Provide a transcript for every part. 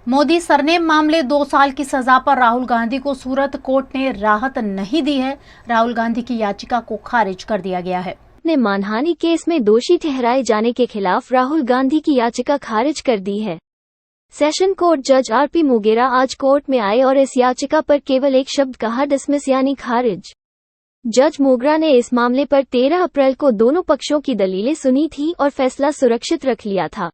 Modi surname मामले 2 साल की सजा पर राहुल गांधी को सूरत कोर्ट ने राहत नहीं दी है। राहुल गांधी की याचिका को खारिज कर दिया गया है। ने मानहानि केस में दोषी ठहराए जाने के खिलाफ राहुल गांधी की याचिका खारिज कर दी है। सेशन कोर्ट जज आरपी मोगेरा आज कोर्ट में आए और इस याचिका पर केवल एक शब्द कहा, डिसमिस यानी खारिज। जज मोगरा ने इस मामले पर 13 अप्रैल को दोनों पक्षों की दलीलें सुनी थी और फैसला सुरक्षित रख लिया था।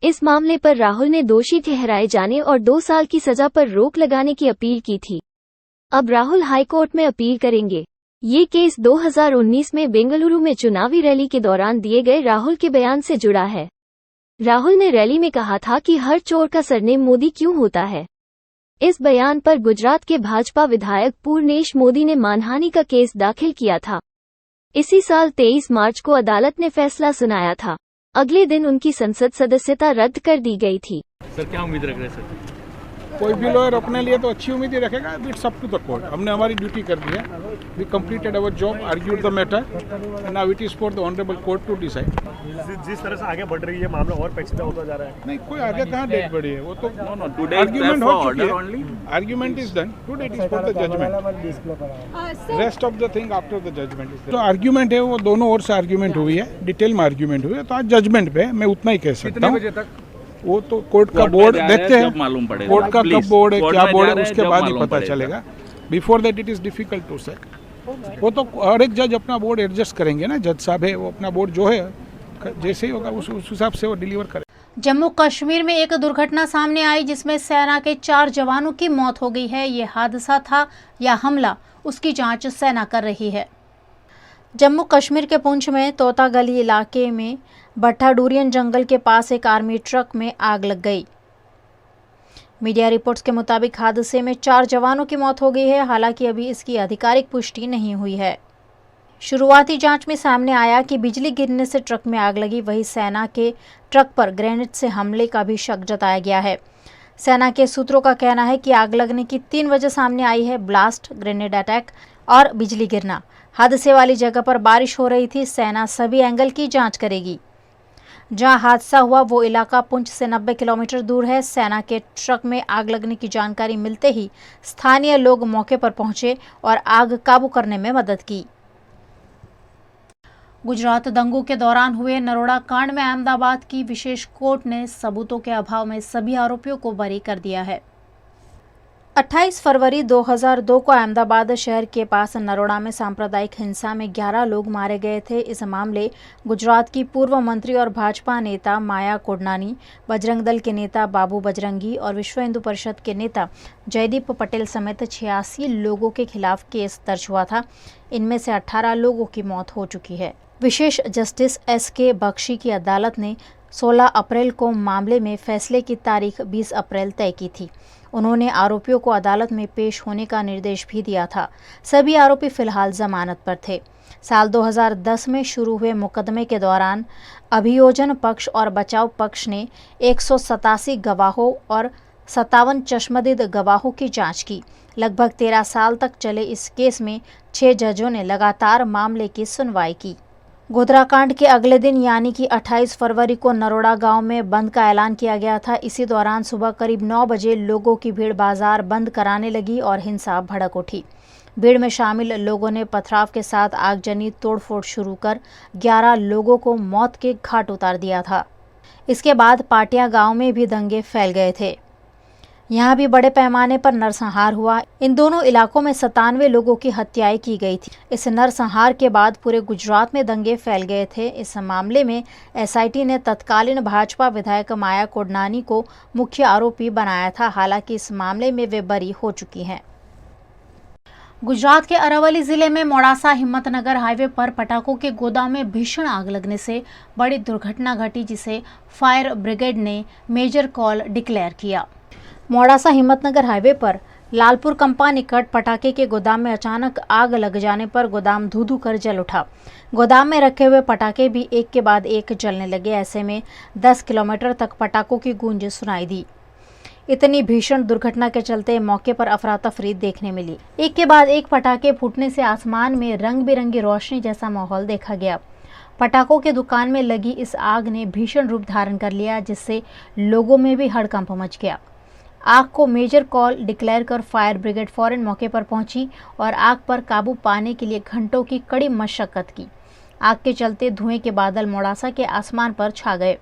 इस मामले पर राहुल ने दोषी ठहराए जाने और 2 साल की सजा पर रोक लगाने की अपील की थी। अब राहुल हाईकोर्ट में अपील करेंगे। ये केस 2019 में बेंगलुरु में चुनावी रैली के दौरान दिए गए राहुल के बयान से जुड़ा है। राहुल ने रैली में कहा था कि हर चोर का सरनेम मोदी क्यों होता है। इस बयान पर गुजरात के भाजपा विधायक पूर्णेश मोदी ने मानहानि का केस दाखिल किया था। इसी साल 23 मार्च को अदालत ने फैसला सुनाया था। अगले दिन उनकी संसद सदस्यता रद्द कर दी गई थी। सर क्या उम्मीद रख रहे हैं सर? कोई भी लॉयर अपने लिए तो अच्छी उम्मीद ही रखेगा। It's up to the court. हमने हमारी ड्यूटी कर दी है। We completed our job, argued the matter, now it is for the honourable court to decide. जिस तरह से आगे बढ़ रही है मामला और पेचीदा होता जा रहा है। नहीं, कोई आगे कहाँ डेट बढ़ी है, वो तो आर्ग्यूमेंट हो चुकी है। Argument is done, today it is for the judgement. Rest of the thing after the judgement is. जो आर्ग्यूमेंट है वो दोनों ओर से आर्ग्यूमेंट हुई है, डिटेल में आर्ग्यूमेंट हुई है। तो आज जजमेंट पे मैं उतना ही कह सकता हूँ। वो तो कोर्ट का बोर्ड देखते हैं, मालूम पड़ेगा कोर्ट का कब बोर्ड है, क्या बोर्ड है, उसके बाद ही पता चलेगा। Before that it is difficult to say. वो तो हर एक जज अपना बोर्ड एडजस्ट करेंगे ना। जज साहब है, वो अपना बोर्ड जो है जैसे ही होगा उस हिसाब से वो डिलीवर करे। जम्मू कश्मीर में एक दुर्घटना सामने आई जिसमें सेना के 4 जवानों की मौत हो गई है। ये हादसा था या हमला, उसकी जांच सेना कर रही है। जम्मू कश्मीर के पुंछ में तोता गली इलाके में भट्टाडूरियन जंगल के पास एक आर्मी ट्रक में आग लग गई। मीडिया रिपोर्ट्स के मुताबिक हादसे में 4 जवानों की मौत हो गई है। हालांकि अभी इसकी आधिकारिक पुष्टि नहीं हुई है। शुरुआती जांच में सामने आया कि बिजली गिरने से ट्रक में आग लगी। वहीं सेना के ट्रक पर ग्रेनेड से हमले का भी शक जताया गया है। सेना के सूत्रों का कहना है कि आग लगने की 3 वजह सामने आई है: ब्लास्ट, ग्रेनेड अटैक और बिजली गिरना। हादसे वाली जगह पर बारिश हो रही थी। सेना सभी एंगल की जांच करेगी। जहां हादसा हुआ वो इलाका पुंछ से 90 किलोमीटर दूर है। सेना के ट्रक में आग लगने की जानकारी मिलते ही स्थानीय लोग मौके पर पहुंचे और आग काबू करने में मदद की। गुजरात दंगों के दौरान हुए नरोड़ा कांड में अहमदाबाद की विशेष कोर्ट ने सबूतों के अभाव में सभी आरोपियों को बरी कर दिया है। 28 फरवरी 2002 को अहमदाबाद शहर के पास नरोड़ा में सांप्रदायिक हिंसा में 11 लोग मारे गए थे। इस मामले गुजरात की पूर्व मंत्री और भाजपा नेता माया कोडनानी, बजरंग दल के नेता बाबू बजरंगी और विश्व हिंदू परिषद के नेता जयदीप पटेल समेत 86 लोगों के खिलाफ केस दर्ज हुआ था। इनमें से 18 लोगों की मौत हो चुकी है। विशेष जस्टिस एस.के. बख्शी की अदालत ने 16 अप्रैल को मामले में फैसले की तारीख 20 अप्रैल तय की थी। उन्होंने आरोपियों को अदालत में पेश होने का निर्देश भी दिया था। सभी आरोपी फिलहाल जमानत पर थे। साल 2010 में शुरू हुए मुकदमे के दौरान अभियोजन पक्ष और बचाव पक्ष ने 187 गवाहों और 57 चश्मदीद गवाहों की जांच की। लगभग 13 साल तक चले इस केस में 6 जजों ने लगातार मामले की सुनवाई की। गोधराकांड के अगले दिन यानी कि 28 फरवरी को नरोड़ा गांव में बंद का ऐलान किया गया था। इसी दौरान सुबह करीब 9 बजे लोगों की भीड़ बाजार बंद कराने लगी और हिंसा भड़क उठी। भीड़ में शामिल लोगों ने पथराव के साथ आगजनी तोड़फोड़ शुरू कर 11 लोगों को मौत के घाट उतार दिया था। इसके बाद पाटिया गांव में भी दंगे फैल गए थे। यहाँ भी बड़े पैमाने पर नरसंहार हुआ। इन दोनों इलाकों में 97 लोगों की हत्याएं की गई थी। इस नरसंहार के बाद पूरे गुजरात में दंगे फैल गए थे। इस मामले में एसआईटी ने तत्कालीन भाजपा विधायक माया कोडनानी को मुख्य आरोपी बनाया था। हालांकि इस मामले में वे बरी हो चुकी हैं। गुजरात के अरावली जिले में मोड़ासा हिम्मतनगर हाईवे पर पटाखों के गोदाम में भीषण आग लगने से बड़ी दुर्घटना घटी, जिसे फायर ब्रिगेड ने मेजर कॉल डिक्लेयर किया। मोड़ासा हिम्मतनगर हाईवे पर लालपुर कंपा निकट पटाखे के गोदाम में अचानक आग लग जाने पर गोदाम धू-धू कर जल उठा। गोदाम में रखे हुए पटाखे भी एक के बाद एक जलने लगे। ऐसे में 10 किलोमीटर तक पटाखों की गूंज सुनाई दी। इतनी भीषण दुर्घटना के चलते मौके पर अफरा तफरी देखने मिली। एक के बाद एक पटाखे फूटने से आसमान में रंग बिरंगी रोशनी जैसा माहौल देखा गया। पटाखों के दुकान में लगी इस आग ने भीषण रूप धारण कर लिया, जिससे लोगों में भी हड़कंप मच गया। आग को मेजर कॉल डिक्लेयर कर फायर ब्रिगेड फौरन मौके पर पहुंची और आग पर काबू पाने के लिए घंटों की कड़ी मशक्कत की। आग के चलते धुएं के बादल मोड़ासा के आसमान पर छा गए।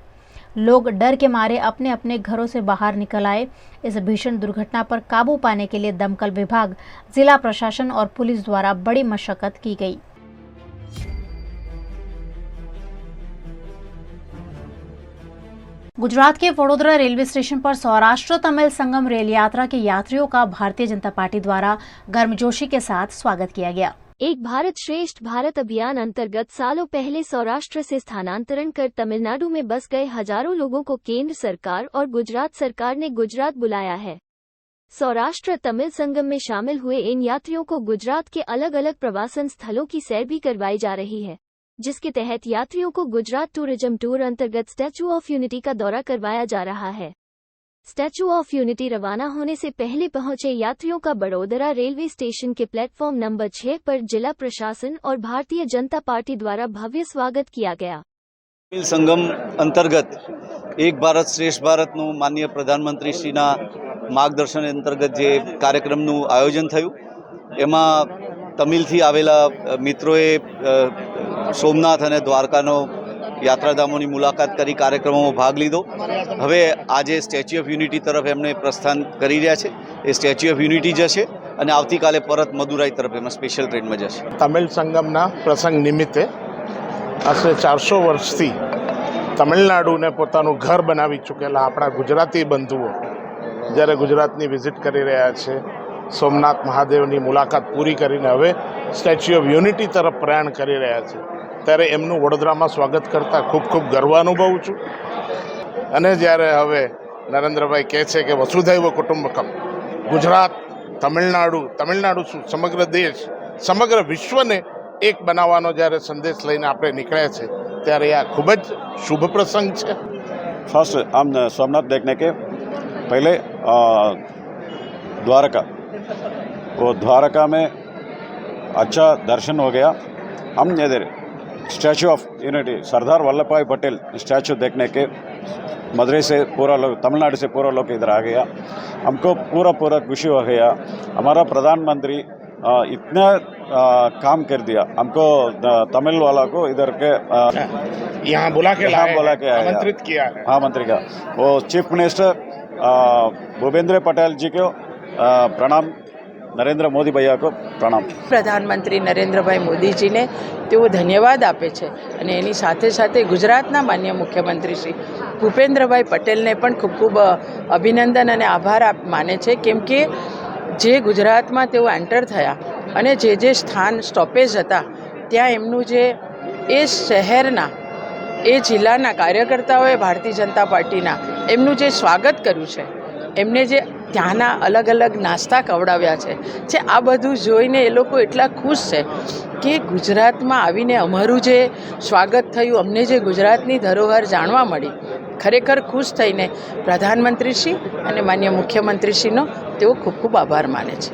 लोग डर के मारे अपने अपने घरों से बाहर निकल आए। इस भीषण दुर्घटना पर काबू पाने के लिए दमकल विभाग, जिला प्रशासन और पुलिस द्वारा बड़ी मशक्कत की गई। गुजरात के वडोदरा रेलवे स्टेशन पर सौराष्ट्र तमिल संगम रेल यात्रा के यात्रियों का भारतीय जनता पार्टी द्वारा गर्मजोशी के साथ स्वागत किया गया। एक भारत श्रेष्ठ भारत अभियान अंतर्गत सालों पहले सौराष्ट्र से स्थानांतरण कर तमिलनाडु में बस गए हजारों लोगों को केंद्र सरकार और गुजरात सरकार ने गुजरात बुलाया है। सौराष्ट्र तमिल संगम में शामिल हुए इन यात्रियों को गुजरात के अलग अलग प्रवासन स्थलों की सैर भी करवाई जा रही है, जिसके तहत यात्रियों को गुजरात टूरिज्म टूर अंतर्गत स्टैचू ऑफ यूनिटी का दौरा करवाया जा रहा है। स्टैचू ऑफ यूनिटी रवाना होने से पहले पहुंचे यात्रियों का बड़ोदरा रेलवे स्टेशन के प्लेटफॉर्म नंबर 6 पर जिला प्रशासन और भारतीय जनता पार्टी द्वारा भव्य स्वागत किया गया। तमिल संगम अंतर्गत एक भारत श्रेष्ठ भारतનું માનનીય પ્રધાનમંત્રીશ્રીના માર્ગદર્શન અંતર્ગત જે કાર્યક્રમનું આયોજન થયું એમાં તમિલથી આવેલા મિત્રોએ સોમનાથ અને દ્વારકાનો યાત્રાધામોની મુલાકાત કરી કાર્યક્રમોમાં ભાગ લીધો। હવે આજે સ્ટેચ્યુ ઓફ યુનિટી તરફ એમને પ્રસ્થાન કરી રહ્યા છે। એ સ્ટેચ્યુ ઓફ યુનિટી જશે અને આવતીકાલે પરત મદુરાઈ તરફ એમાં સ્પેશિયલ ટ્રેનમાં જશે। તમિલ સંગમના પ્રસંગ નિમિત્તે આશરે 400 વર્ષથી તમિલનાડુને પોતાનું ઘર બનાવી ચૂકેલા આપણા ગુજરાતી બંધુઓ જ્યારે ગુજરાતની વિઝિટ કરી રહ્યા છે, સોમનાથ મહાદેવની મુલાકાત પૂરી કરીને હવે સ્ટેચ્યુ ઓફ યુનિટી તરફ પ્રયાણ કરી રહ્યા છે, ત્યારે એમનું વડોદરામાં સ્વાગત કરતાં ખૂબ ખૂબ ગર્વ અનુભવું છું। અને જ્યારે હવે નરેન્દ્રભાઈ કહે છે કે વસુધૈવ કુટુંબકમ, ગુજરાત, તમિલનાડુ શું સમગ્ર દેશ, સમગ્ર વિશ્વને એક બનાવવાનો જ્યારે સંદેશ લઈને આપણે નીકળ્યા છે, ત્યારે આ ખૂબ જ શુભ પ્રસંગ છે। फर्स्ट हम सोमनाथ देखने के पहले द्वारका, वो द्वारका में अच्छा दर्शन हो गया। हम इधर statue of unity Sardar Vallabh भाई पटेल स्टैचू देखने के मदुरई से पूरा लोग, तमिलनाडु से पूरा लोग इधर आ गया। हमको पूरा खुशी हो गया। हमारा प्रधानमंत्री इतना काम कर दिया, हमको तमिल वाला को इधर के यहाँ बुला के आया, आमंत्रित किया है। हाँ, मंत्री का वो चीफ मिनिस्टर भूपेंद्र पटेल जी को प्रणाम, नरेंद्र मोदी भैया को प्रणाम। પ્રધાનમંત્રી નરેન્દ્રભાઈ મોદીજીને તેઓ ધન્યવાદ આપે છે અને એની સાથે સાથે ગુજરાતના માન્ય મુખ્યમંત્રી શ્રી ભૂપેન્દ્રભાઈ પટેલને પણ ખૂબ ખૂબ અભિનંદન અને આભાર માને છે, કેમ કે જે ગુજરાતમાં તેઓ એન્ટર થયા અને જે સ્થાન સ્ટોપેજ હતા ત્યાં એમનું જે એ શહેરના એ જિલ્લાના કાર્યકર્તાઓએ ભારતીય જનતા પાર્ટીના એમનું જે સ્વાગત કર્યું છે, એમને જે ત્યાંના અલગ અલગ નાસ્તા ખવડાવ્યા છે આ બધું જોઈને એ લોકો એટલા ખુશ છે કે ગુજરાતમાં આવીને અમારું જે સ્વાગત થયું, અમને જે ગુજરાતની ધરોહર જાણવા મળી, ખરેખર ખુશ થઈને પ્રધાનમંત્રીશ્રી અને માન્ય મુખ્યમંત્રીશ્રીનો તેઓ ખૂબ ખૂબ આભાર માને છે।